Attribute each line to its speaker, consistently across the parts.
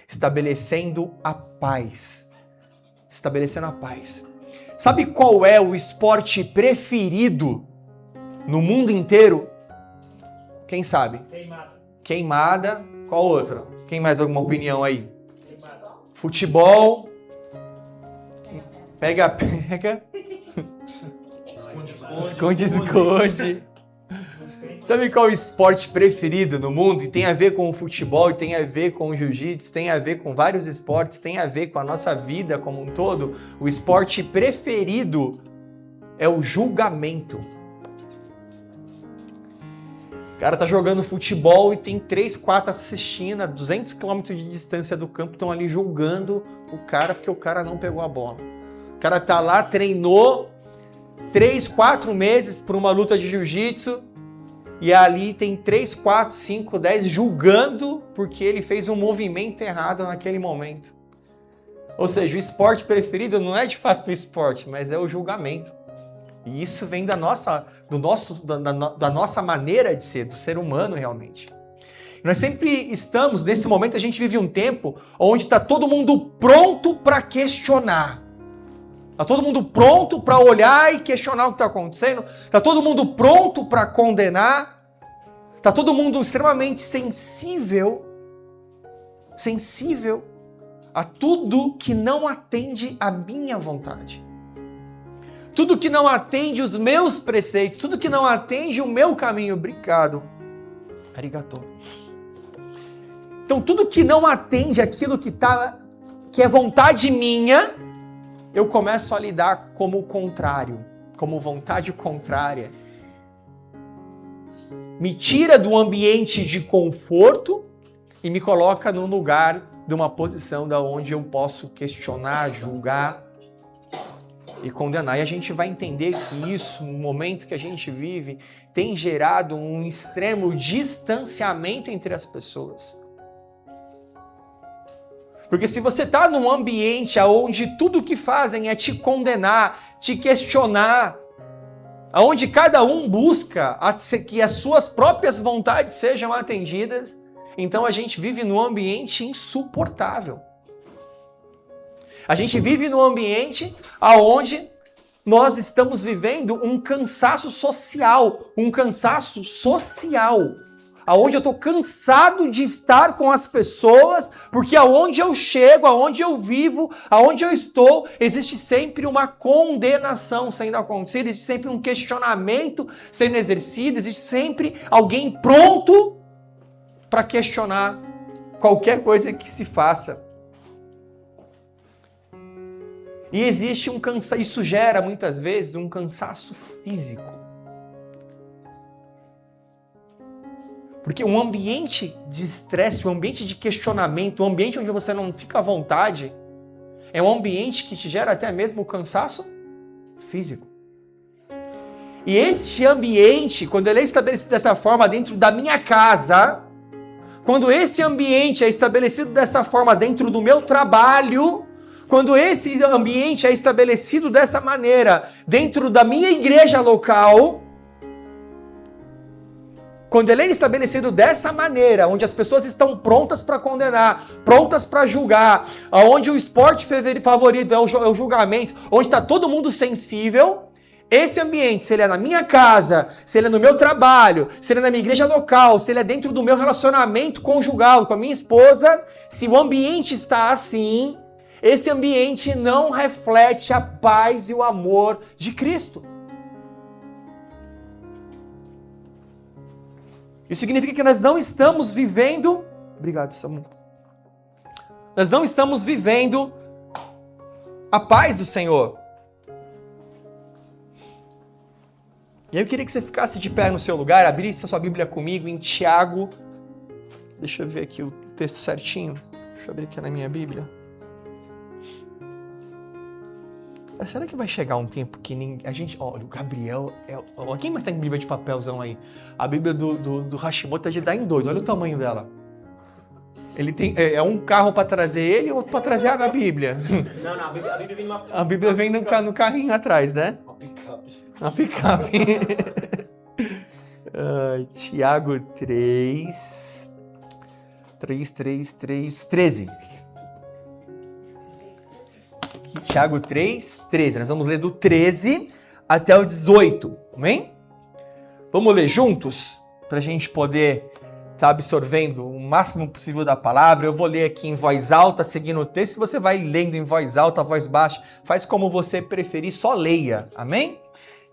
Speaker 1: estabelecendo a paz. Estabelecendo a paz. Sabe qual é o esporte preferido no mundo inteiro? Quem sabe? Queimada. Qual outra? Quem mais alguma opinião aí? Futebol. Pega. Esconde. Sabe qual é o esporte preferido no mundo? E tem a ver com o futebol, e tem a ver com o jiu-jitsu, tem a ver com vários esportes, tem a ver com a nossa vida como um todo. O esporte preferido é o julgamento. O cara tá jogando futebol e tem 3, 4 assistindo a 200 km de distância do campo, estão ali julgando o cara porque o cara não pegou a bola. O cara tá lá, treinou 3, 4 meses por uma luta de jiu-jitsu e ali tem 3, 4, 5, 10 julgando porque ele fez um movimento errado naquele momento. Ou seja, o esporte preferido não é de fato o esporte, mas é o julgamento. E isso vem da nossa maneira de ser, do ser humano realmente. Nós sempre estamos, nesse momento a gente vive um tempo onde está todo mundo pronto para questionar. Está todo mundo pronto para olhar e questionar o que está acontecendo. Está todo mundo pronto para condenar. Está todo mundo extremamente sensível a tudo que não atende à minha vontade. Tudo que não atende os meus preceitos, tudo que não atende o meu caminho. Obrigado. Arigato. Então, tudo que não atende aquilo que é vontade minha, eu começo a lidar como o contrário, como vontade contrária. Me tira do ambiente de conforto e me coloca num lugar, de uma posição da onde eu posso questionar, julgar e condenar. E a gente vai entender que isso, no momento que a gente vive, tem gerado um extremo distanciamento entre as pessoas. Porque se você está num ambiente onde tudo que fazem é te condenar, te questionar, onde cada um busca que as suas próprias vontades sejam atendidas, então a gente vive num ambiente insuportável. A gente vive num ambiente onde nós estamos vivendo um cansaço social, aonde eu estou cansado de estar com as pessoas, porque aonde eu chego, aonde eu vivo, aonde eu estou, existe sempre uma condenação sendo acontecida, existe sempre um questionamento sendo exercido, existe sempre alguém pronto para questionar qualquer coisa que se faça. E existe um cansaço, isso gera muitas vezes um cansaço físico. Porque um ambiente de estresse, um ambiente de questionamento, um ambiente onde você não fica à vontade, é um ambiente que te gera até mesmo cansaço físico. E este ambiente, quando ele é estabelecido dessa forma dentro da minha casa, quando esse ambiente é estabelecido dessa forma dentro do meu trabalho, quando esse ambiente é estabelecido dessa maneira dentro da minha igreja local, quando ele é estabelecido dessa maneira, onde as pessoas estão prontas para condenar, prontas para julgar, onde o esporte favorito é o julgamento, onde está todo mundo sensível, esse ambiente, se ele é na minha casa, se ele é no meu trabalho, se ele é na minha igreja local, se ele é dentro do meu relacionamento conjugal com a minha esposa, se o ambiente está assim, esse ambiente não reflete a paz e o amor de Cristo. Isso significa que nós não estamos vivendo... Obrigado, Samu. Nós não estamos vivendo a paz do Senhor. E aí eu queria que você ficasse de pé no seu lugar, abrisse a sua Bíblia comigo em Tiago. Deixa eu ver aqui o texto certinho. Deixa eu abrir aqui na minha Bíblia. Será que vai chegar um tempo que a gente... Olha, o Gabriel... Quem mais tem Bíblia de papelzão aí? A Bíblia do Hashimoto é de dar em doido. Olha o tamanho dela. Ele tem... É um carro para trazer ele ou para trazer a Bíblia?
Speaker 2: Não, a Bíblia vem numa...
Speaker 1: A Bíblia vem no carrinho atrás, né? Uma picape. Tiago 13. Tiago 3, 13. Nós vamos ler do 13 até o 18, amém? Vamos ler juntos? Para a gente poder estar absorvendo o máximo possível da palavra. Eu vou ler aqui em voz alta, seguindo o texto. Você vai lendo em voz alta, voz baixa. Faz como você preferir, só leia, amém?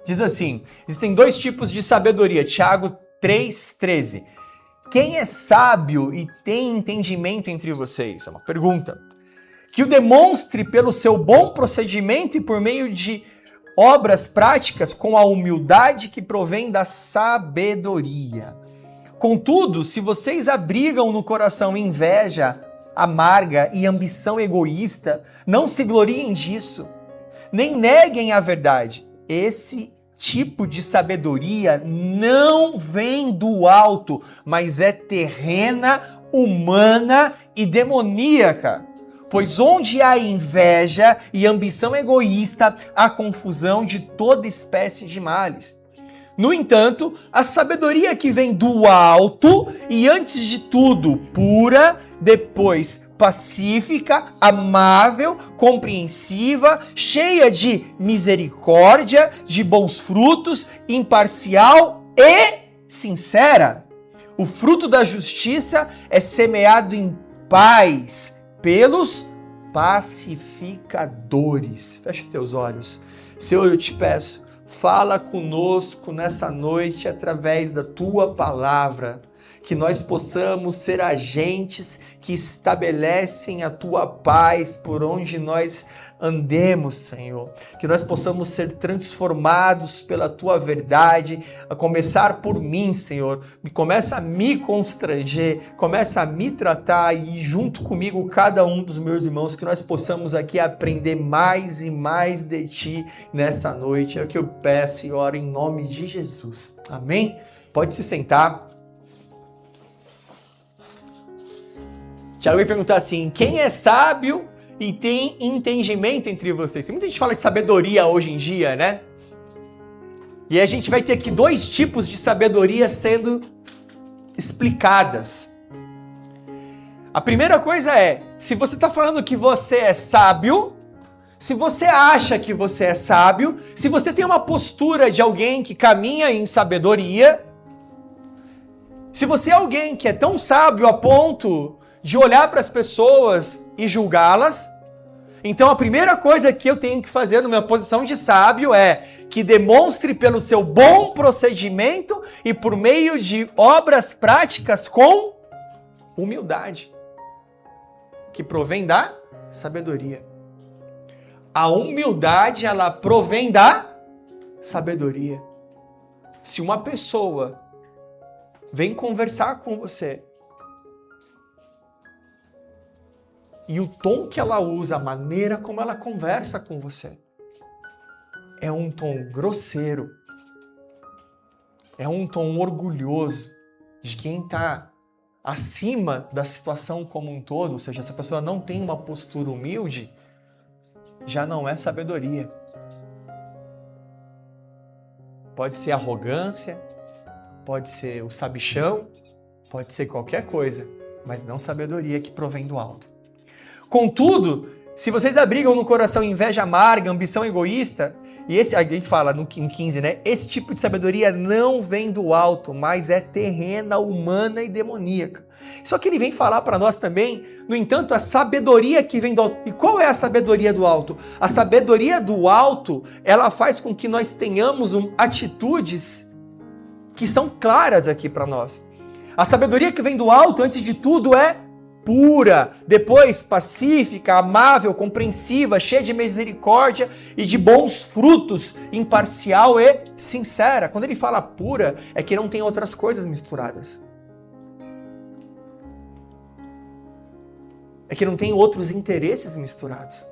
Speaker 1: Diz assim, existem dois tipos de sabedoria. Tiago 3, 13. Quem é sábio e tem entendimento entre vocês? É uma pergunta. Que o demonstre pelo seu bom procedimento e por meio de obras práticas com a humildade que provém da sabedoria. Contudo, se vocês abrigam no coração inveja amarga e ambição egoísta, não se gloriem disso, nem neguem a verdade. Esse tipo de sabedoria não vem do alto, mas é terrena, humana e demoníaca. Pois onde há inveja e ambição egoísta, há confusão de toda espécie de males. No entanto, a sabedoria que vem do alto e antes de tudo pura, depois pacífica, amável, compreensiva, cheia de misericórdia, de bons frutos, imparcial e sincera. O fruto da justiça é semeado em paz pelos pacificadores. Feche teus olhos. Senhor, eu te peço, fala conosco nessa noite através da tua palavra, que nós possamos ser agentes que estabelecem a tua paz por onde nós andemos, Senhor. Que nós possamos ser transformados pela tua verdade, a começar por mim, Senhor. Começa a me constranger, começa a me tratar e junto comigo cada um dos meus irmãos, que nós possamos aqui aprender mais e mais de ti nessa noite. É o que eu peço e oro em nome de Jesus. Amém? Pode se sentar. Tiago vai perguntar assim, quem é sábio e tem entendimento entre vocês? Muita gente fala de sabedoria hoje em dia, né? E a gente vai ter aqui dois tipos de sabedoria sendo explicadas. A primeira coisa é, se você está falando que você é sábio, se você acha que você é sábio, se você tem uma postura de alguém que caminha em sabedoria, se você é alguém que é tão sábio a ponto de olhar para as pessoas e julgá-las, então a primeira coisa que eu tenho que fazer na minha posição de sábio é que demonstre pelo seu bom procedimento e por meio de obras práticas com humildade, que provém da sabedoria. A humildade, ela provém da sabedoria. Se uma pessoa vem conversar com você e o tom que ela usa, a maneira como ela conversa com você, é um tom grosseiro, é um tom orgulhoso de quem está acima da situação como um todo, ou seja, essa pessoa não tem uma postura humilde, já não é sabedoria. Pode ser arrogância, pode ser o sabichão, pode ser qualquer coisa, mas não sabedoria que provém do alto. Contudo, se vocês abrigam no coração inveja amarga, ambição egoísta, e esse, alguém fala no 15, né? Esse tipo de sabedoria não vem do alto, mas é terrena, humana e demoníaca. Só que ele vem falar para nós também, no entanto, a sabedoria que vem do alto. E qual é a sabedoria do alto? A sabedoria do alto, ela faz com que nós tenhamos atitudes que são claras aqui para nós. A sabedoria que vem do alto, antes de tudo, é pura, depois pacífica, amável, compreensiva, cheia de misericórdia e de bons frutos, imparcial e sincera. Quando ele fala pura, é que não tem outras coisas misturadas. É que não tem outros interesses misturados.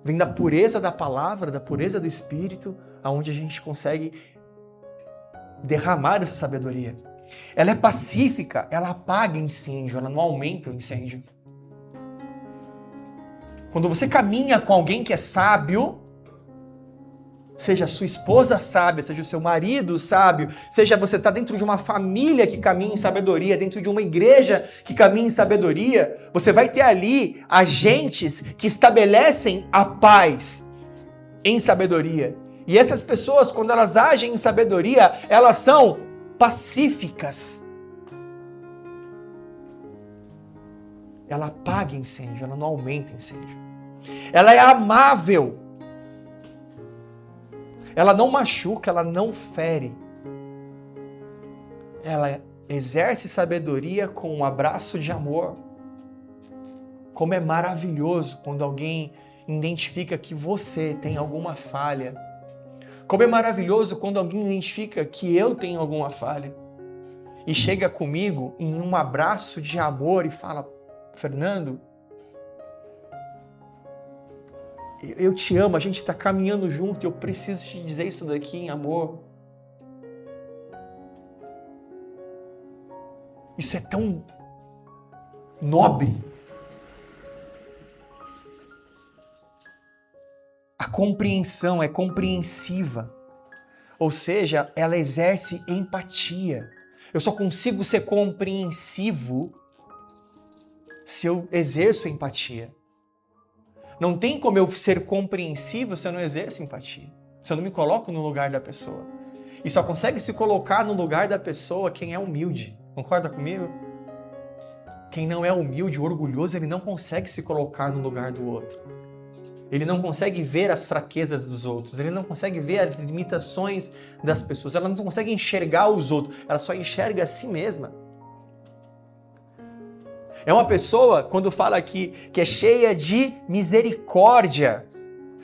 Speaker 1: Vem da pureza da palavra, da pureza do Espírito, aonde a gente consegue derramar essa sabedoria. Ela é pacífica, ela apaga incêndio, ela não aumenta o incêndio. Quando você caminha com alguém que é sábio, Seja a sua esposa sábia, seja o seu marido sábio, seja você está dentro de uma família que caminha em sabedoria, dentro de uma igreja que caminha em sabedoria, você vai ter ali agentes que estabelecem a paz em sabedoria. E essas pessoas, quando elas agem em sabedoria, elas são pacíficas. Ela apaga incêndio, ela não aumenta incêndio. Ela é amável. Ela não machuca, ela não fere. Ela exerce sabedoria com um abraço de amor. Como é maravilhoso quando alguém identifica que você tem alguma falha. Como é maravilhoso quando alguém identifica que eu tenho alguma falha. E chega comigo em um abraço de amor e fala: Fernando, eu te amo, a gente está caminhando junto, eu preciso te dizer isso daqui em amor. Isso é tão nobre. A compreensão é compreensiva, ou seja, ela exerce empatia. Eu só consigo ser compreensivo se eu exerço empatia. Não tem como eu ser compreensivo se eu não exerço empatia, se eu não me coloco no lugar da pessoa. E só consegue se colocar no lugar da pessoa quem é humilde. Concorda comigo? Quem não é humilde, orgulhoso, ele não consegue se colocar no lugar do outro. Ele não consegue ver as fraquezas dos outros, ele não consegue ver as limitações das pessoas, ela não consegue enxergar os outros, ela só enxerga a si mesma. É uma pessoa, quando fala aqui, que é cheia de misericórdia.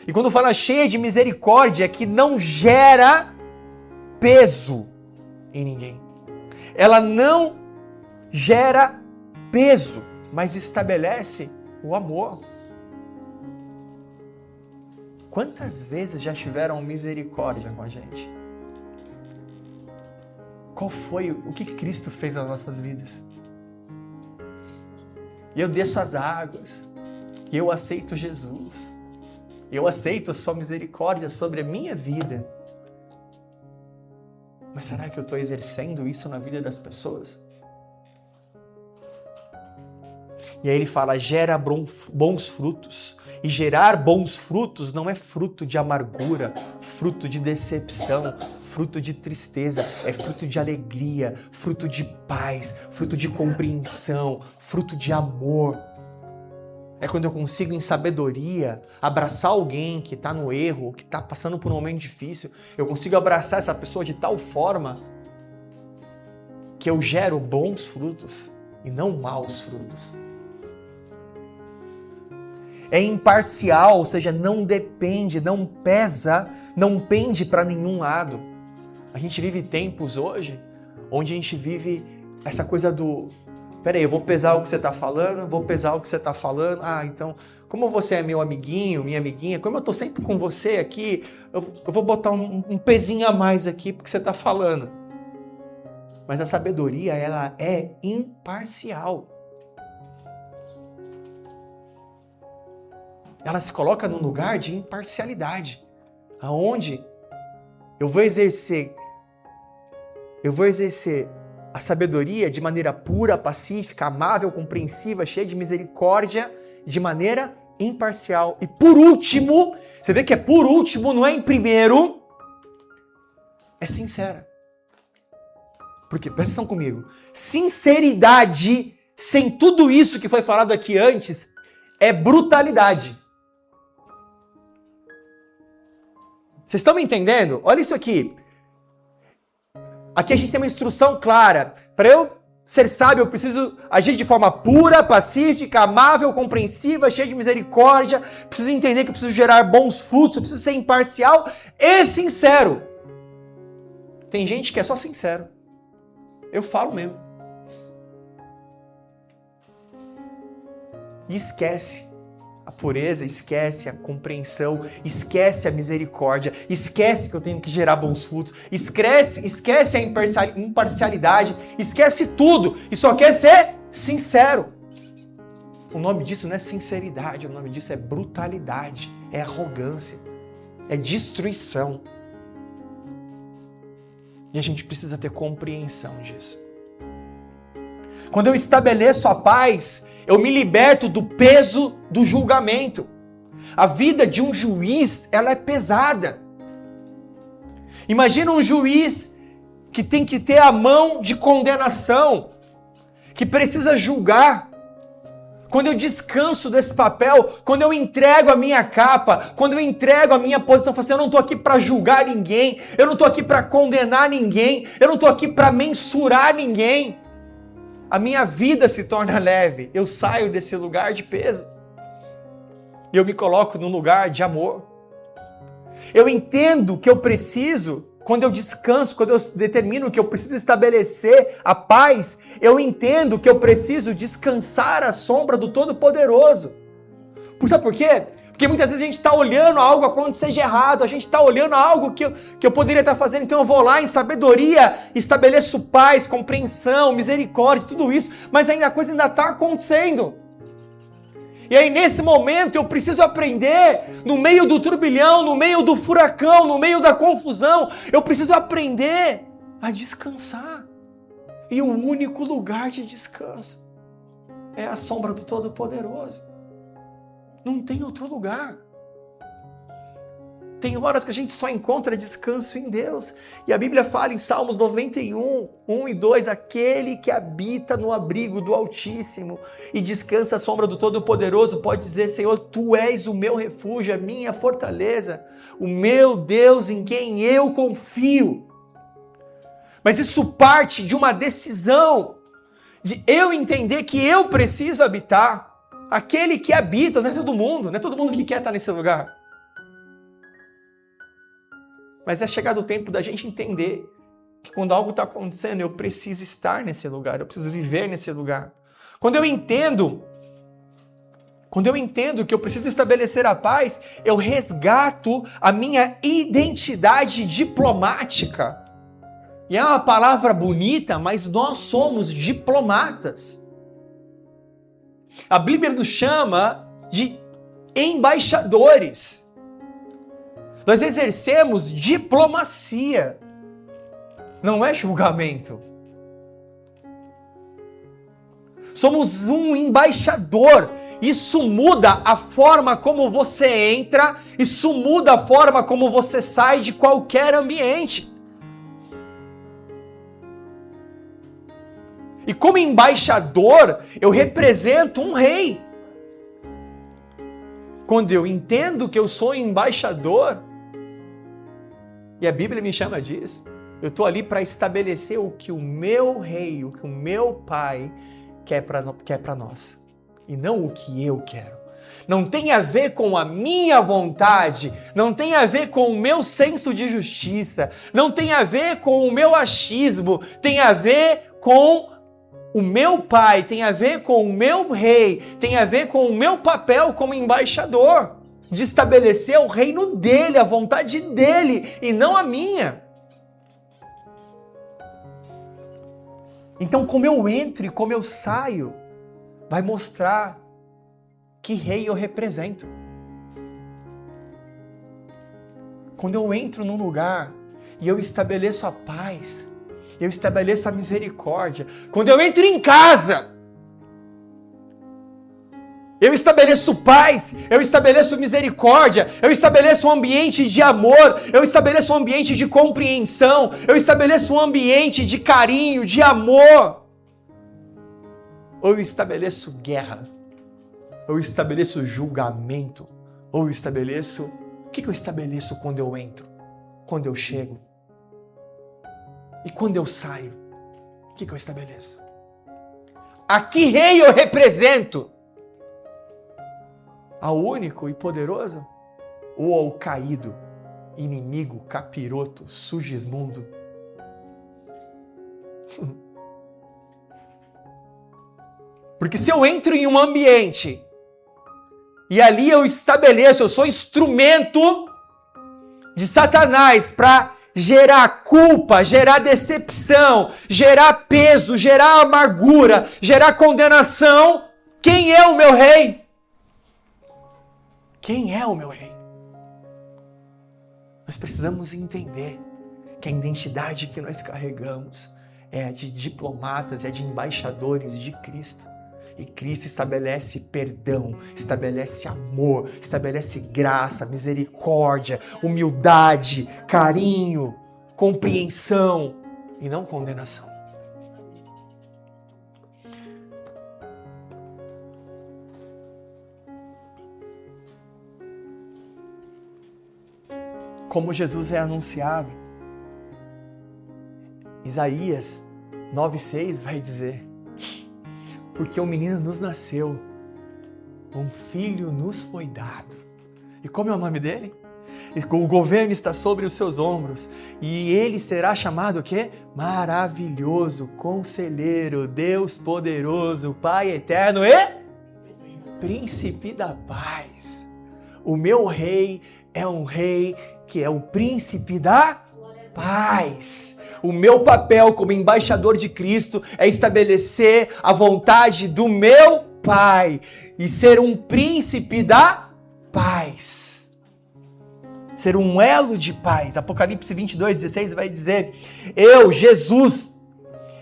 Speaker 1: E quando fala cheia de misericórdia, que não gera peso em ninguém. Ela não gera peso, mas estabelece o amor. Quantas vezes já tiveram misericórdia com a gente? Qual foi o que Cristo fez nas nossas vidas? E eu desço as águas, e eu aceito Jesus, eu aceito a sua misericórdia sobre a minha vida. Mas será que eu estou exercendo isso na vida das pessoas? E aí ele fala, gera bons frutos. E gerar bons frutos não é fruto de amargura, fruto de decepção, fruto de tristeza, é fruto de alegria, fruto de paz, fruto de compreensão, fruto de amor. É quando eu consigo, em sabedoria, abraçar alguém que está no erro, que está passando por um momento difícil. Eu consigo abraçar essa pessoa de tal forma que eu gero bons frutos e não maus frutos. É imparcial, ou seja, não depende, não pesa, não pende para nenhum lado. A gente vive tempos hoje onde a gente vive essa coisa do... Peraí, eu vou pesar o que você está falando, vou pesar o que você está falando. Ah, então, como você é meu amiguinho, minha amiguinha, como eu estou sempre com você aqui, eu vou botar um pezinho a mais aqui porque você está falando. Mas a sabedoria, ela é imparcial. Ela se coloca num lugar de imparcialidade, aonde eu vou exercer a sabedoria de maneira pura, pacífica, amável, compreensiva, cheia de misericórdia, de maneira imparcial. E por último, você vê que é por último, não é em primeiro, é sincera. Porque, presta atenção comigo, sinceridade, sem tudo isso que foi falado aqui antes, é brutalidade. Vocês estão me entendendo? Olha isso aqui. Aqui a gente tem uma instrução clara. Para eu ser sábio, eu preciso agir de forma pura, pacífica, amável, compreensiva, cheia de misericórdia. Preciso entender que eu preciso gerar bons frutos, eu preciso ser imparcial e sincero. Tem gente que é só sincero. Eu falo mesmo. E esquece a pureza, esquece a compreensão, esquece a misericórdia, esquece que eu tenho que gerar bons frutos, esquece a imparcialidade, esquece tudo e só quer ser sincero. O nome disso não é sinceridade, o nome disso é brutalidade, é arrogância. é destruição. E a gente precisa ter compreensão disso. Quando eu estabeleço a paz, eu me liberto do peso do julgamento. A vida de um juiz, ela é pesada. Imagina um juiz que tem que ter a mão de condenação, que precisa julgar. Quando eu descanso desse papel, quando eu entrego a minha capa, quando eu entrego a minha posição, eu falo assim, eu não estou aqui para julgar ninguém, eu não estou aqui para condenar ninguém, eu não estou aqui para mensurar ninguém. A minha vida se torna leve, eu saio desse lugar de peso. E eu me coloco num lugar de amor. Eu entendo que eu preciso, quando eu descanso, quando eu determino que eu preciso estabelecer a paz, eu entendo que eu preciso descansar à sombra do Todo-Poderoso. Sabe por quê? Porque muitas vezes a gente está olhando algo acontecer de errado, a gente está olhando algo que eu poderia estar fazendo, então eu vou lá em sabedoria, estabeleço paz, compreensão, misericórdia, tudo isso, mas ainda a coisa ainda está acontecendo. E aí nesse momento eu preciso aprender, no meio do turbilhão, no meio do furacão, no meio da confusão, eu preciso aprender a descansar. E o único lugar de descanso é a sombra do Todo-Poderoso. Não tem outro lugar. Tem horas que a gente só encontra descanso em Deus. E a Bíblia fala em Salmos 91, 1 e 2, aquele que habita no abrigo do Altíssimo e descansa à sombra do Todo-Poderoso pode dizer, Senhor, Tu és o meu refúgio, a minha fortaleza, o meu Deus em quem eu confio. Mas isso parte de uma decisão, de eu entender que eu preciso habitar. Aquele que habita, não é todo mundo que quer estar nesse lugar. Mas é chegado o tempo da gente entender que quando algo está acontecendo, eu preciso estar nesse lugar, eu preciso viver nesse lugar. Quando eu entendo que eu preciso estabelecer a paz, eu resgato a minha identidade diplomática. E é uma palavra bonita, mas nós somos diplomatas. A Bíblia nos chama de embaixadores. Nós exercemos diplomacia. Não é julgamento. Somos um embaixador. Isso muda a forma como você entra, isso muda a forma como você sai de qualquer ambiente. E como embaixador, eu represento um rei. Quando eu entendo que eu sou embaixador, e a Bíblia me chama disso, eu estou ali para estabelecer o que o meu rei, o que o meu pai quer para nós, e não o que eu quero. Não tem a ver com a minha vontade, não tem a ver com o meu senso de justiça, não tem a ver com o meu achismo, tem a ver com o meu pai, tem a ver com o meu rei, tem a ver com o meu papel como embaixador, de estabelecer o reino dele, a vontade dele, e não a minha. Então, como eu entro e como eu saio, vai mostrar que rei eu represento. Quando eu entro num lugar e eu estabeleço a paz, eu estabeleço a misericórdia. Quando eu entro em casa, eu estabeleço paz, eu estabeleço misericórdia, eu estabeleço um ambiente de amor, eu estabeleço um ambiente de compreensão, eu estabeleço um ambiente de carinho, de amor. Ou eu estabeleço guerra, ou eu estabeleço julgamento, ou eu estabeleço... O que eu estabeleço quando eu entro? Quando eu chego? E quando eu saio, o que eu estabeleço? A que rei eu represento? Ao único e poderoso? Ou ao caído, inimigo, capiroto, sugismundo? Porque se eu entro em um ambiente e ali eu estabeleço, eu sou instrumento de Satanás para gerar culpa, gerar decepção, gerar peso, gerar amargura, gerar condenação. Quem é o meu rei? Quem é o meu rei? Nós precisamos entender que a identidade que nós carregamos é a de diplomatas, é de embaixadores de Cristo. E Cristo estabelece perdão, estabelece amor, estabelece graça, misericórdia, humildade, carinho, compreensão e não condenação. Como Jesus é anunciado, Isaías 9,6 vai dizer: porque um menino nos nasceu, um filho nos foi dado. E como é o nome dele? O governo está sobre os seus ombros, e ele será chamado o quê? Maravilhoso, Conselheiro, Deus poderoso, Pai eterno e Príncipe da paz. O meu rei é um rei que é o príncipe da paz. O meu papel como embaixador de Cristo é estabelecer a vontade do meu Pai e ser um príncipe da paz. Ser um elo de paz. Apocalipse 22:16 vai dizer: eu, Jesus,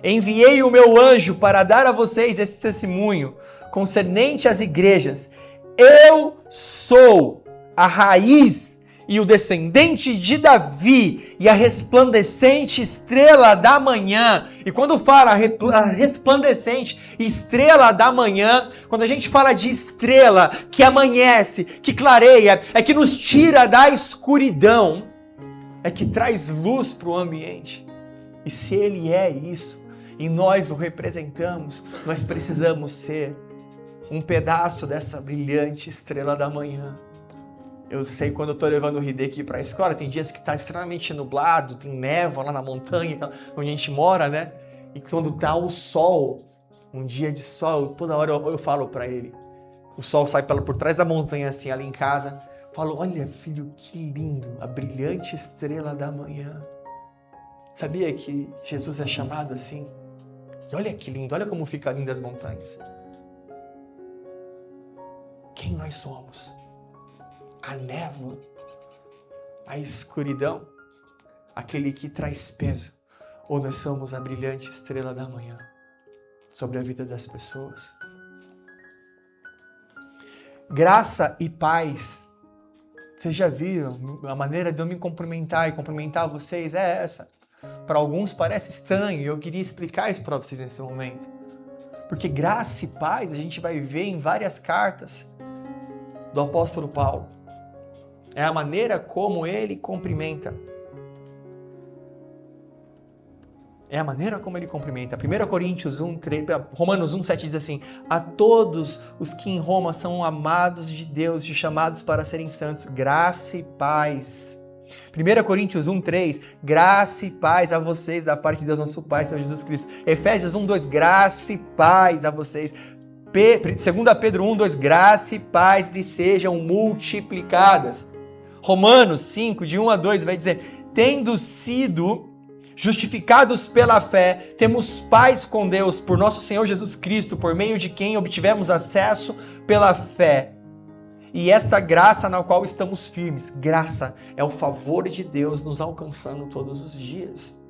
Speaker 1: enviei o meu anjo para dar a vocês esse testemunho concernente às igrejas. Eu sou a raiz e o descendente de Davi e a resplandecente estrela da manhã. E quando fala a resplandecente estrela da manhã, quando a gente fala de estrela que amanhece, que clareia, é que nos tira da escuridão, é que traz luz para o ambiente. E se ele é isso, e nós o representamos, nós precisamos ser um pedaço dessa brilhante estrela da manhã. Eu sei quando eu tô levando o Hideki para a escola, tem dias que tá extremamente nublado, tem névoa lá na montanha, onde a gente mora, né? E quando tá o sol, um dia de sol, toda hora eu falo para ele. O sol sai por trás da montanha, assim, ali em casa. Falo: olha, filho, que lindo, a brilhante estrela da manhã. Sabia que Jesus é chamado assim? E olha que lindo, olha como fica linda as montanhas. Quem nós somos? A névoa, a escuridão, aquele que traz peso, ou nós somos a brilhante estrela da manhã sobre a vida das pessoas? Graça e paz. Vocês já viram? A maneira de eu me cumprimentar e cumprimentar vocês é essa. Para alguns parece estranho e eu queria explicar isso para vocês nesse momento. Porque graça e paz a gente vai ver em várias cartas do apóstolo Paulo. É a maneira como ele cumprimenta. É a maneira como ele cumprimenta. 1 Coríntios 1:3, Romanos 1:7 diz assim: a todos os que em Roma são amados de Deus e chamados para serem santos, graça e paz. 1 Coríntios 1:3, graça e paz a vocês da parte de Deus nosso Pai, Senhor Jesus Cristo. Efésios 1:2, graça e paz a vocês. 2 Pedro 1:2, graça e paz lhes sejam multiplicadas. Romanos 5, de 1 a 2, vai dizer: tendo sido justificados pela fé, temos paz com Deus por nosso Senhor Jesus Cristo, por meio de quem obtivemos acesso pela fé. E esta graça na qual estamos firmes, graça é o favor de Deus nos alcançando todos os dias,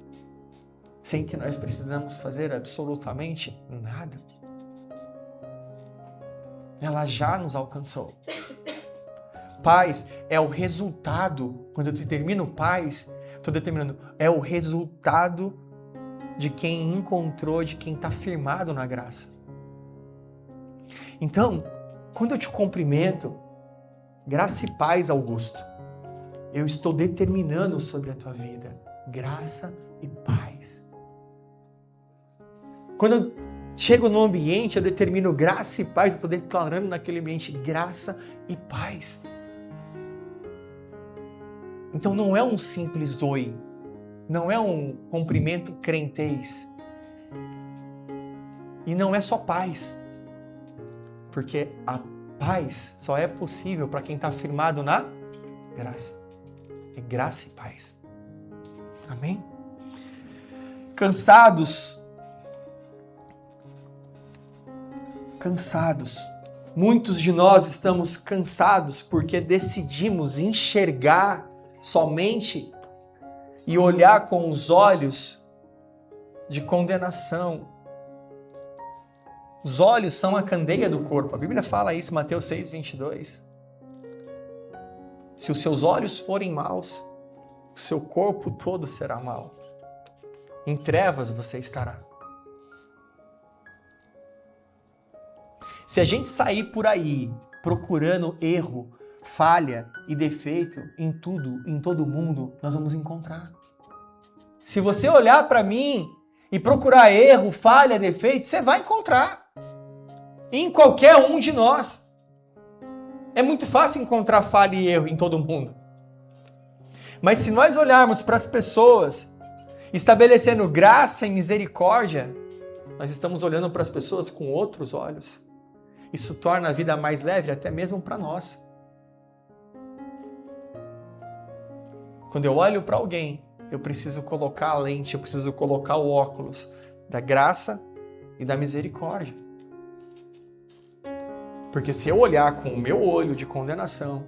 Speaker 1: sem que nós precisamos fazer absolutamente nada. Ela já nos alcançou. Paz é o resultado, quando eu determino paz, estou determinando, é o resultado de quem encontrou, de quem está firmado na graça. Então, quando eu te cumprimento, graça e paz, Augusto, eu estou determinando sobre a tua vida, graça e paz. Quando eu chego no ambiente, eu determino graça e paz, eu estou declarando naquele ambiente graça e paz. Então não é um simples oi, não é um cumprimento crentez. E não é só paz, porque a paz só é possível para quem está firmado na graça. É graça e paz. Amém? Cansados. Muitos de nós estamos cansados porque decidimos enxergar somente e olhar com os olhos de condenação. Os olhos são a candeia do corpo. A Bíblia fala isso, Mateus 6:22. Se os seus olhos forem maus, o seu corpo todo será mau. Em trevas você estará. Se a gente sair por aí procurando erro, falha e defeito em tudo, em todo mundo, nós vamos encontrar. Se você olhar para mim e procurar erro, falha, defeito, você vai encontrar. Em qualquer um de nós. É muito fácil encontrar falha e erro em todo mundo. Mas se nós olharmos para as pessoas, estabelecendo graça e misericórdia, nós estamos olhando para as pessoas com outros olhos. Isso torna a vida mais leve até mesmo para nós. Quando eu olho para alguém, eu preciso colocar a lente, eu preciso colocar o óculos da graça e da misericórdia. Porque se eu olhar com o meu olho de condenação,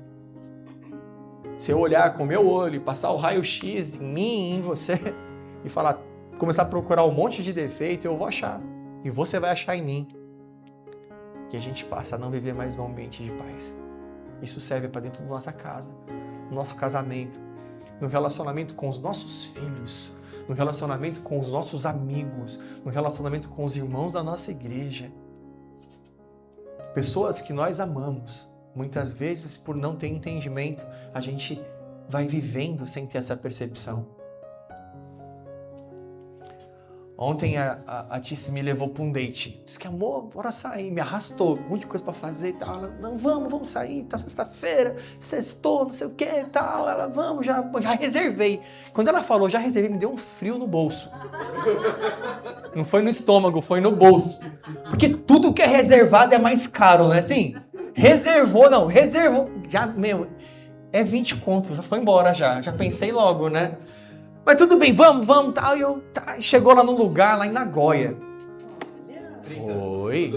Speaker 1: se eu olhar com o meu olho e passar o raio-x em mim e em você e falar, começar a procurar um monte de defeito, eu vou achar. E você vai achar em mim. E a gente passa a não viver mais num ambiente de paz. Isso serve para dentro da nossa casa, no nosso casamento, no relacionamento com os nossos filhos, no relacionamento com os nossos amigos, no relacionamento com os irmãos da nossa igreja. Pessoas que nós amamos, muitas vezes por não ter entendimento, a gente vai vivendo sem ter essa percepção. Ontem a Tice me levou para um date. Disse que, amor, bora sair. Me arrastou, um monte de coisa para fazer e tal. Ela, não, vamos sair, tá sexta-feira, sextou, não sei o que e tal. Ela, vamos, já reservei. Quando ela falou, já reservei, me deu um frio no bolso. Não foi no estômago, foi no bolso. Porque tudo que é reservado é mais caro, né? Assim, reservou, já, é 20 conto, já foi embora já pensei logo, né? Mas tudo bem, vamos, tal. E chegou lá no lugar, lá em Nagoya. Foi,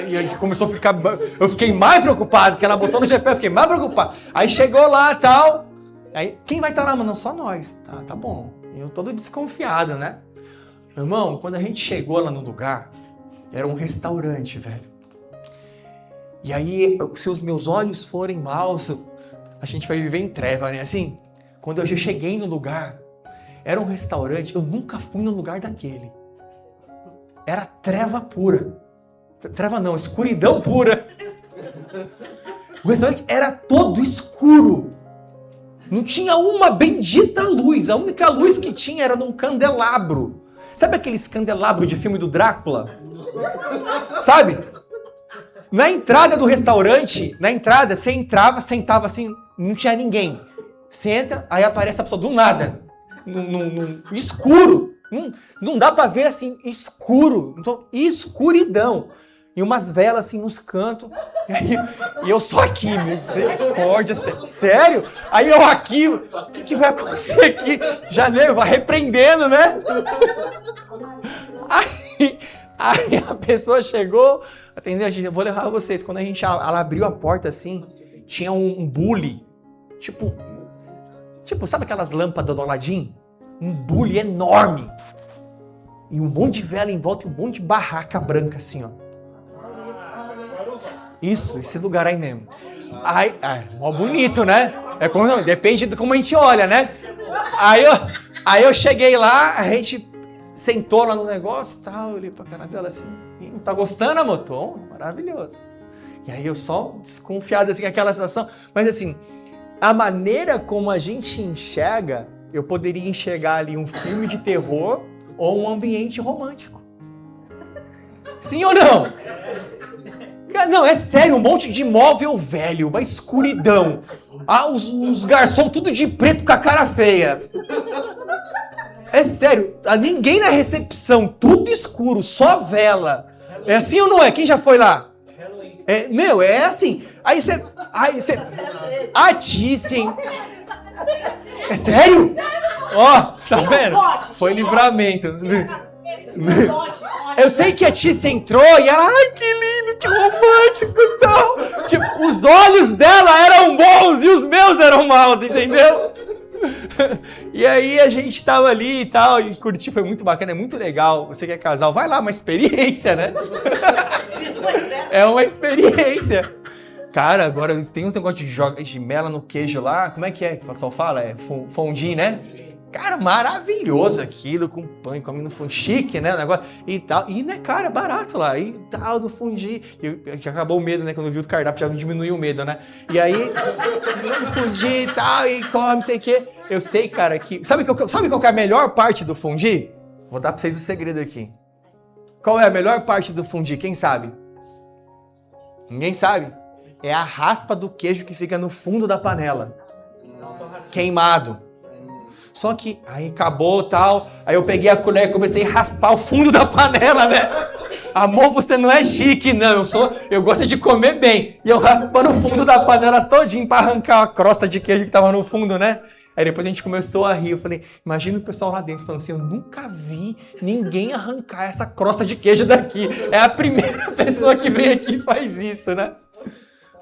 Speaker 1: E começou a ficar... Eu fiquei mais preocupado, que ela botou no GP, eu fiquei mais preocupado. Aí chegou lá, tal. Aí, quem vai estar lá, mano? Não, só nós. Tá bom. Eu todo desconfiado, né? Meu irmão, quando a gente chegou lá no lugar, era um restaurante, velho. E aí, se os meus olhos forem maus, a gente vai viver em treva, né? Assim... Quando eu já cheguei no lugar, era um restaurante, eu nunca fui num lugar daquele. Era treva pura. Treva não, escuridão pura. O restaurante era todo escuro. Não tinha uma bendita luz. A única luz que tinha era num candelabro. Sabe aqueles candelabros de filme do Drácula? Sabe? Na entrada do restaurante, você entrava, sentava assim, não tinha ninguém. Você entra, aí aparece a pessoa do nada, no escuro, não dá pra ver assim, escuro, então, escuridão, e umas velas assim nos cantos, e eu só aqui, misericórdia, sério? Aí eu aqui, o que vai acontecer aqui? Janeiro, vai repreendendo, né? Aí a pessoa chegou, atendeu, eu vou levar vocês, quando ela abriu a porta assim, tinha um bule, tipo, sabe aquelas lâmpadas do Aladim? Um bule enorme. E um monte de vela em volta e um monte de barraca branca assim, ó. Isso, esse lugar aí mesmo. Mó bonito, né? Depende de como a gente olha, né? Aí eu cheguei lá, a gente sentou lá no negócio e tal, eu olhei pra cara dela assim, não tá gostando, amor? Tô, maravilhoso. E aí eu só desconfiado assim, aquela sensação, mas assim, a maneira como a gente enxerga, eu poderia enxergar ali um filme de terror ou um ambiente romântico. Sim ou não? Não, é sério, um monte de móvel velho, uma escuridão. Os garçons tudo de preto com a cara feia. É sério, ninguém na recepção, tudo escuro, só vela. É assim ou não é? Quem já foi lá? É assim. Aí você... A Tice, hein? É sério? Ó, tá vendo? Foi livramento. Eu sei que a Tice entrou e ela... Ai, que lindo, que romântico e tal. Tipo, os olhos dela eram bons e os meus eram maus, entendeu? E aí a gente tava ali e tal, e curtir, foi muito bacana, é muito legal. Você que é casal, vai lá, uma experiência, né? É uma experiência. Cara, agora tem um negócio de mela no queijo lá, como é que o pessoal fala? É fondue, né? Cara, maravilhoso aquilo, com pão, comendo fondue, chique, né? O negócio e tal. E, né, cara, barato lá, e tal, no fondue. E acabou o medo, né? Quando eu vi o cardápio, já diminuiu o medo, né? E aí, no fondue e tal, e come, não sei o quê. Eu sei, cara, que... Sabe qual que é a melhor parte do fondue? Vou dar pra vocês o segredo aqui. Qual é a melhor parte do fondue? Quem sabe? Ninguém sabe. É a raspa do queijo que fica no fundo da panela. Queimado. Só que aí acabou tal, aí eu peguei a colher e comecei a raspar o fundo da panela, né? Amor, você não é chique, não. Eu gosto de comer bem. E eu raspando o fundo da panela todinho pra arrancar a crosta de queijo que tava no fundo, né? Aí depois a gente começou a rir. Eu falei, imagina o pessoal lá dentro falando assim, eu nunca vi ninguém arrancar essa crosta de queijo daqui. É a primeira pessoa que vem aqui e faz isso, né?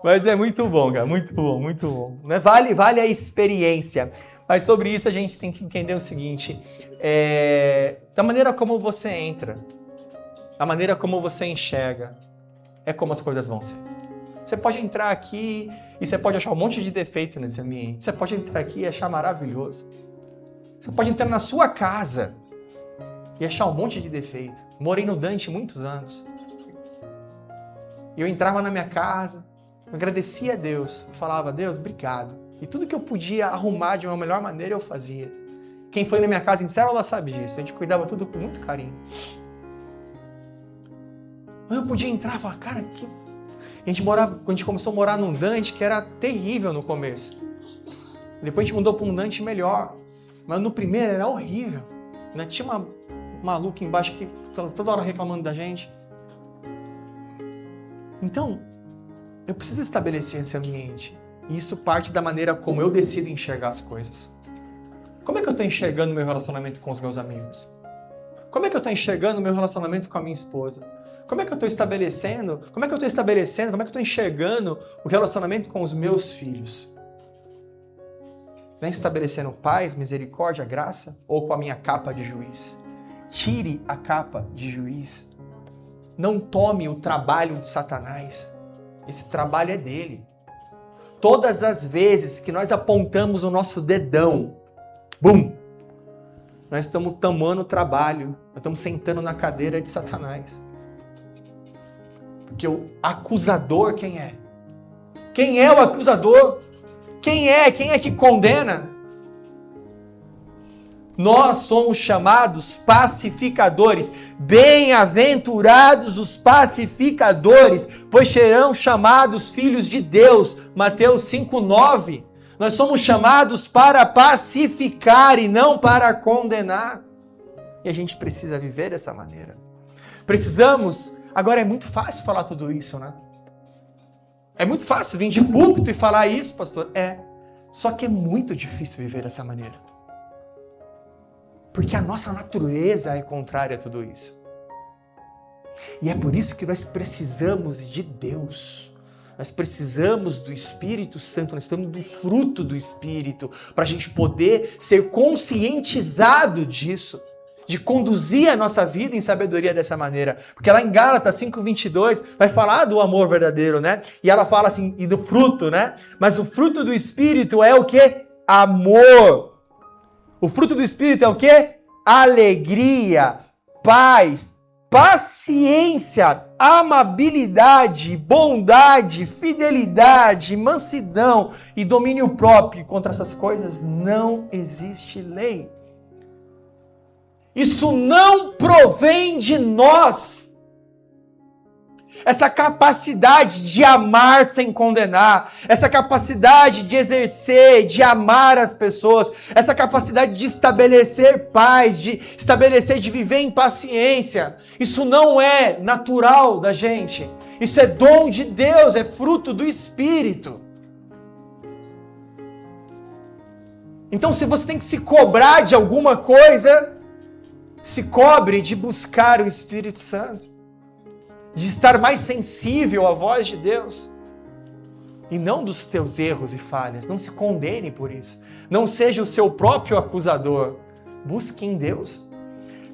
Speaker 1: Mas é muito bom, cara. Muito bom, muito bom. Né? Vale a experiência. Mas sobre isso a gente tem que entender o seguinte, da maneira como você entra, a maneira como você enxerga, é como as coisas vão ser. Você pode entrar aqui e você pode achar um monte de defeito nesse ambiente. Você pode entrar aqui e achar maravilhoso. Você pode entrar na sua casa e achar um monte de defeito. Morei no Dante muitos anos. E eu entrava na minha casa, eu agradecia a Deus, eu falava, Deus, obrigado. E tudo que eu podia arrumar de uma melhor maneira, eu fazia. Quem foi na minha casa em célula sabe disso. A gente cuidava tudo com muito carinho. Mas eu podia entrar e falar, cara, que... A gente começou a morar num Dante que era terrível no começo. Depois a gente mudou para um Dante melhor. Mas no primeiro era horrível. Né? Tinha uma maluca embaixo que toda hora reclamando da gente. Então, eu preciso estabelecer esse ambiente. E isso parte da maneira como eu decido enxergar as coisas. Como é que eu estou enxergando o meu relacionamento com os meus amigos? Como é que eu estou enxergando o meu relacionamento com a minha esposa? Como é que eu estou estabelecendo, como é que eu estou enxergando o relacionamento com os meus filhos? Vem estabelecendo paz, misericórdia, graça? Ou com a minha capa de juiz? Tire a capa de juiz. Não tome o trabalho de Satanás. Esse trabalho é dele. Todas as vezes que nós apontamos o nosso dedão, bum, nós estamos tomando o trabalho, nós estamos sentando na cadeira de Satanás. Porque o acusador, quem é? Quem é o acusador? Quem é que condena? Nós somos chamados pacificadores. Bem-aventurados os pacificadores, pois serão chamados filhos de Deus. Mateus 5:9. Nós somos chamados para pacificar e não para condenar. E a gente precisa viver dessa maneira. Precisamos... Agora é muito fácil falar tudo isso, né? É muito fácil vir de púlpito e falar isso, pastor. É. Só que é muito difícil viver dessa maneira. Porque a nossa natureza é contrária a tudo isso. E é por isso que nós precisamos de Deus. Nós precisamos do Espírito Santo, nós precisamos do fruto do Espírito, para a gente poder ser conscientizado disso, de conduzir a nossa vida em sabedoria dessa maneira. Porque lá em Gálatas 5:22 vai falar do amor verdadeiro, né? E ela fala assim, e do fruto, né? Mas o fruto do Espírito é o quê? Amor. O fruto do Espírito é o quê? Alegria, paz, paciência, amabilidade, bondade, fidelidade, mansidão e domínio próprio. Contra essas coisas não existe lei. Isso não provém de nós. Essa capacidade de amar sem condenar, essa capacidade de exercer, de amar as pessoas, essa capacidade de estabelecer paz, de viver em paciência, isso não é natural da gente. Isso é dom de Deus, é fruto do Espírito. Então, se você tem que se cobrar de alguma coisa, se cobre de buscar o Espírito Santo, de estar mais sensível à voz de Deus. e não dos teus erros e falhas. Não se condene por isso. Não seja o seu próprio acusador. Busque em Deus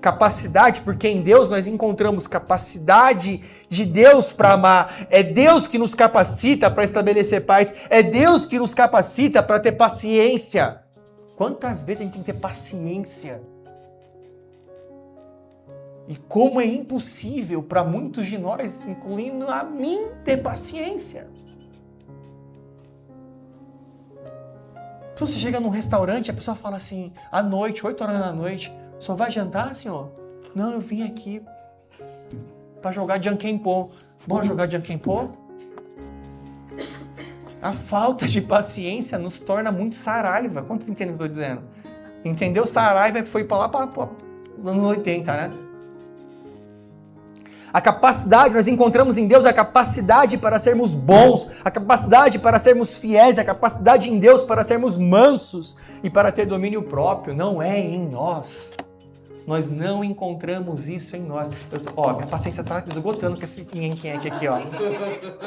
Speaker 1: capacidade, porque em Deus nós encontramos capacidade de Deus para amar. É Deus que nos capacita para estabelecer paz. É Deus que nos capacita para ter paciência. Quantas vezes a gente tem que ter paciência? E como é impossível para muitos de nós, incluindo a mim, ter paciência. Se você chega num restaurante, a pessoa fala assim, à noite, 8 horas da noite, só vai jantar, senhor? Não, eu vim aqui para jogar Jankenpô. Bora jogar Jankenpô? A falta de paciência nos torna muito saraiva. Quantos entendem o que eu estou dizendo? Entendeu? Saraiva foi para lá para os anos 80, né? A capacidade, nós encontramos em Deus a capacidade para sermos bons, a capacidade para sermos fiéis, a capacidade em Deus para sermos mansos e para ter domínio próprio. Não é em nós. Nós não encontramos isso em nós. Minha paciência está esgotando com esse quem é aqui, ó.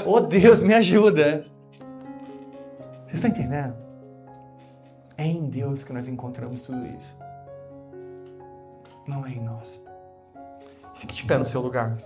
Speaker 1: Oh, Deus, me ajuda. Vocês estão entendendo? É em Deus que nós encontramos tudo isso. Não é em nós. Fique de pé no seu lugar.